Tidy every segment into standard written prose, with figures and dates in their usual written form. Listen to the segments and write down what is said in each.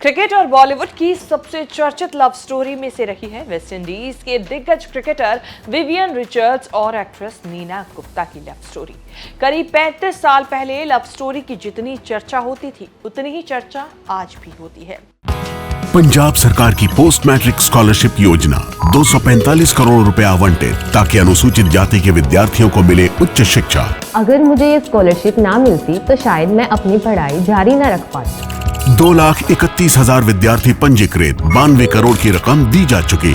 Cricket और बॉलीवुड की सबसे चर्चित लव स्टोरी में से रही है वेस्ट इंडीज के दिग्गज क्रिकेटर विवियन रिचर्ड्स और एक्ट्रेस नीना गुप्ता की लव स्टोरी। करीब 35 साल पहले लव स्टोरी की जितनी चर्चा होती थी उतनी ही चर्चा आज भी होती है। पंजाब सरकार की पोस्ट मैट्रिक स्कॉलरशिप योजना 245 करोड़ रुपए आवंटित ताकि अनुसूचित जाति के विद्यार्थियों को मिले उच्च शिक्षा। अगर मुझे ये स्कॉलरशिप ना मिलती तो शायद मैं अपनी पढ़ाई जारी न रख पाती। 2,31,000 विद्यार्थी पंजीकृत, 92 करोड़ की रकम दी जा चुकी।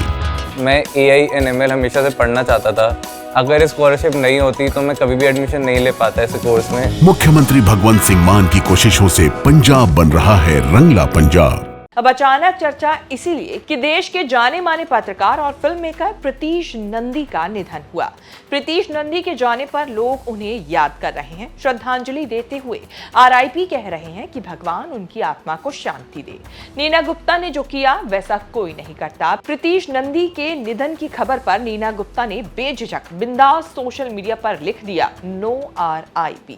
मैं AI/ML हमेशा से पढ़ना चाहता था। अगर स्कॉलरशिप नहीं होती तो मैं कभी भी एडमिशन नहीं ले पाता इस कोर्स में। मुख्यमंत्री भगवंत सिंह मान की कोशिशों से पंजाब बन रहा है रंगला पंजाब। अब अचानक चर्चा इसीलिए कि देश के जाने माने पत्रकार और फिल्म मेकर प्रीतीश नंदी का निधन हुआ। प्रीतीश नंदी के जाने पर लोग उन्हें याद कर रहे हैं, श्रद्धांजलि देते हुए RIP कह रहे हैं कि भगवान उनकी आत्मा को शांति दे। नीना गुप्ता ने जो किया वैसा कोई नहीं करता। प्रीतीश नंदी के निधन की खबर पर नीना गुप्ता ने बेझिझक बिंदास सोशल मीडिया पर लिख दिया, नो RIP।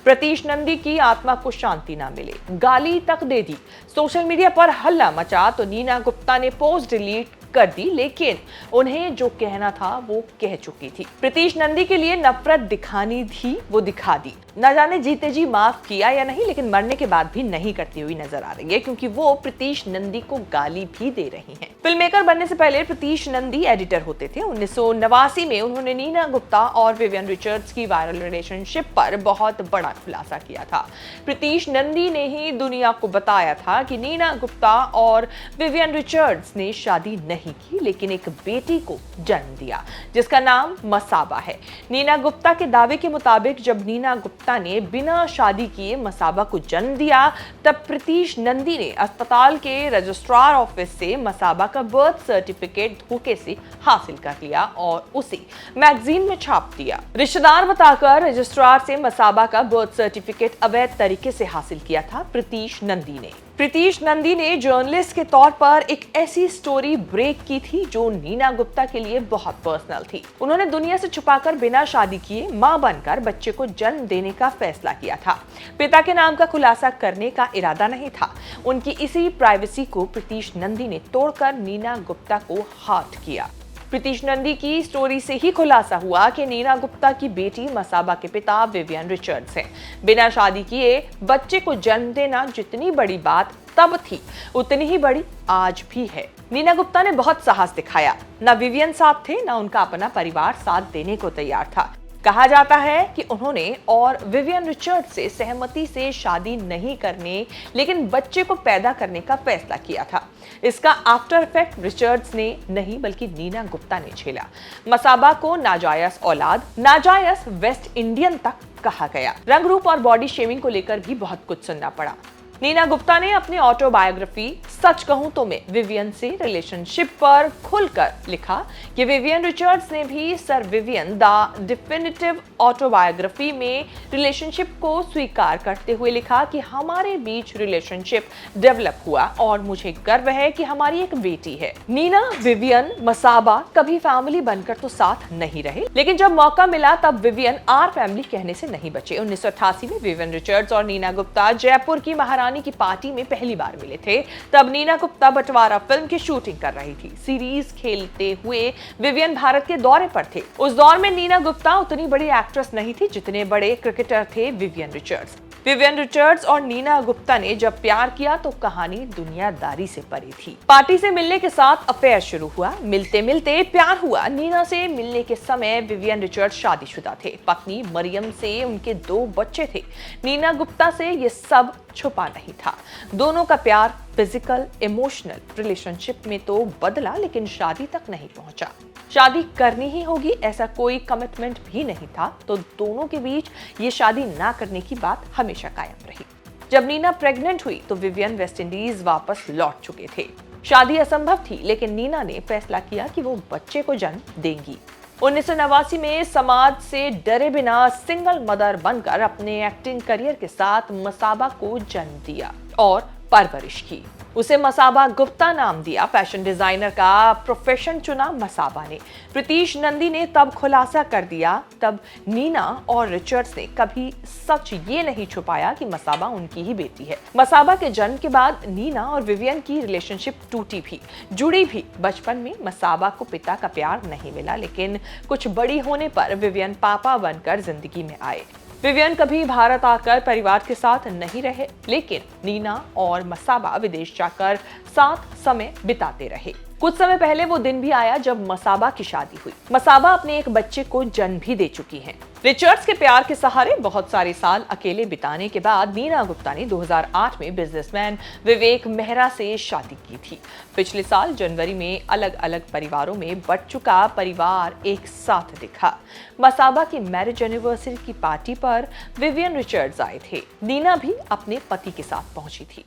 प्रीतीश नंदी की आत्मा को शांति ना मिले, गाली तक दे दी। सोशल मीडिया पर हल्ला मचा तो नीना गुप्ता ने पोस्ट डिलीट कर दी, लेकिन उन्हें जो कहना था वो कह चुकी थी। प्रीतीश नंदी के लिए नफरत दिखानी थी, वो दिखा दी। न जाने जीते जी माफ किया या नहीं, लेकिन मरने के बाद भी नहीं करती हुई नजर आ रही है, क्योंकि वो प्रीतीश नंदी को गाली भी दे रही हैं। फिल्म मेकर बनने से पहले प्रीतीश नंदी एडिटर होते थे। 1989 में उन्होंने नीना गुप्ता और विवियन रिचर्ड्स की वायरल रिलेशनशिप पर बहुत बड़ा खुलासा किया था। प्रीतीश नंदी ने ही दुनिया को बताया था कि नीना गुप्ता और विवियन रिचर्ड्स ने शादी नहीं की, लेकिन एक बेटी को जन्म दिया जिसका नाम मसाबा है। नीना गुप्ता के दावे के मुताबिक जब नीना गुप्ता ने बिना शादी किए मसाबा को जन्म दिया, तब प्रीतीश नंदी ने अस्पताल के रजिस्ट्रार ऑफिस से मसाबा का बर्थ सर्टिफिकेट धोखे से हासिल कर लिया और उसे मैगजीन में छाप दिया। रिश्तेदार बताकर रजिस्ट्रार से मसाबा का बर्थ सर्टिफिकेट अवैध तरीके से हासिल किया था प्रीतीश नंदी ने। प्रीतीश नंदी ने जर्नलिस्ट के तौर पर एक ऐसी स्टोरी ब्रेक की थी जो नीना गुप्ता के लिए बहुत पर्सनल थी। उन्होंने दुनिया से छुपाकर बिना शादी किए मां बनकर बच्चे को जन्म देने का फैसला किया था। पिता के नाम का खुलासा करने का इरादा नहीं था। उनकी इसी प्राइवेसी को प्रीतीश नंदी ने तोड़कर नीना गुप्ता को हर्ट किया। प्रीतीश नंदी की स्टोरी से ही खुलासा हुआ कि नीना गुप्ता की बेटी मसाबा के पिता विवियन रिचर्ड्स हैं। बिना शादी किए बच्चे को जन्म देना जितनी बड़ी बात तब थी उतनी ही बड़ी आज भी है। नीना गुप्ता ने बहुत साहस दिखाया। ना विवियन साथ थे, ना उनका अपना परिवार साथ देने को तैयार था। कहा जाता है कि उन्होंने और विवियन रिचर्ड्स से सहमति से शादी नहीं करने, लेकिन बच्चे को पैदा करने का फैसला किया था। इसका आफ्टर इफेक्ट रिचर्ड्स ने नहीं बल्कि नीना गुप्ता ने झेला। मसाबा को नाजायज औलाद, नाजायज वेस्ट इंडियन तक कहा गया। रंग रूप और बॉडी शेमिंग को लेकर भी बहुत कुछ सुनना पड़ा। नीना गुप्ता ने अपनी ऑटोबायोग्राफी सच कहूं तो में विवियन से रिलेशनशिप पर खुलकर लिखा कि विवियन रिचर्ड्स ने भी sir Vivian the definitive autobiography में रिलेशनशिप को स्वीकार करते हुए लिखा कि हमारे बीच रिलेशनशिप डेवलप हुआ और मुझे गर्व है कि हमारी एक बेटी है। नीना, विवियन, मसाबा कभी फैमिली बनकर तो साथ नहीं रहे, लेकिन जब मौका मिला तब विवियन आर फैमिली कहने से नहीं बचे। 1988 में विवियन रिचर्ड्स और नीना गुप्ता जयपुर की महारानी की पार्टी में पहली बार मिले थे। तब नीना गुप्ता बंटवारा फिल्म की शूटिंग कर रही थी। सीरीज खेलते हुए विवियन भारत के दौरे पर थे। उस दौर में नीना गुप्ता उतनी बड़ी एक्ट्रेस नहीं थी जितने बड़े क्रिकेटर थे विवियन रिचर्ड्स। विवियन रिचर्ड्स और नीना गुप्ता ने जब प्यार किया तो कहानी दुनियादारी से परे थी। पार्टी से मिलने के साथ अफेयर शुरू हुआ, मिलते मिलते प्यार हुआ। नीना से मिलने के समय विवियन रिचर्ड्स शादीशुदा थे। पत्नी मरियम से उनके 2 बच्चे थे। नीना गुप्ता से ये सब छुपा नहीं था। दोनों का प्यार फिजिकल, इमोशनल रिलेशनशिप में तो बदला, लेकिन शादी तक नहीं पहुंचा। शादी करनी ही होगी ऐसा कोई कमिटमेंट भी नहीं था, तो दोनों के बीच ये शादी ना करने की बात हमेशा कायम रही। जब नीना प्रेग्नेंट हुई तो विवियन वेस्ट इंडीज वापस लौट चुके थे। शादी असंभव थी, लेकिन नीना ने फैसला किया कि वो बच्चे को जन्म देंगी। 1989 में समाज से डरे बिना सिंगल मदर बनकर अपने एक्टिंग करियर के साथ मसाबा को जन्म दिया और परवरिश की। उसे मसाबा गुप्ता नाम दिया। फैशन डिजाइनर का प्रोफेशन चुना मसाबा ने। प्रीतीश नंदी ने तब खुलासा कर दिया, तब नीना और रिचर्ड्स ने कभी सच ये नहीं छुपाया कि मसाबा उनकी ही बेटी है। मसाबा के जन्म के बाद नीना और विवियन की रिलेशनशिप टूटी भी, जुड़ी भी। बचपन में मसाबा को पिता का प्यार नहीं मिला, लेकिन कुछ बड़ी होने पर विवियन पापा बनकर जिंदगी में आए। विवियन कभी भारत आकर परिवार के साथ नहीं रहे, लेकिन नीना और मसाबा विदेश जाकर साथ समय बिताते रहे। कुछ समय पहले वो दिन भी आया जब मसाबा की शादी हुई। मसाबा अपने एक बच्चे को जन्म भी दे चुकी हैं। रिचर्ड्स के प्यार के सहारे बहुत सारे साल अकेले बिताने के बाद नीना गुप्ता ने 2008 में बिजनेसमैन विवेक मेहरा से शादी की थी। पिछले साल जनवरी में अलग अलग परिवारों में बंट चुका परिवार एक साथ दिखा। मसाबा की मैरिज एनिवर्सरी की पार्टी पर विवियन रिचर्ड्स आए थे। नीना भी अपने पति के साथ पहुंची थी।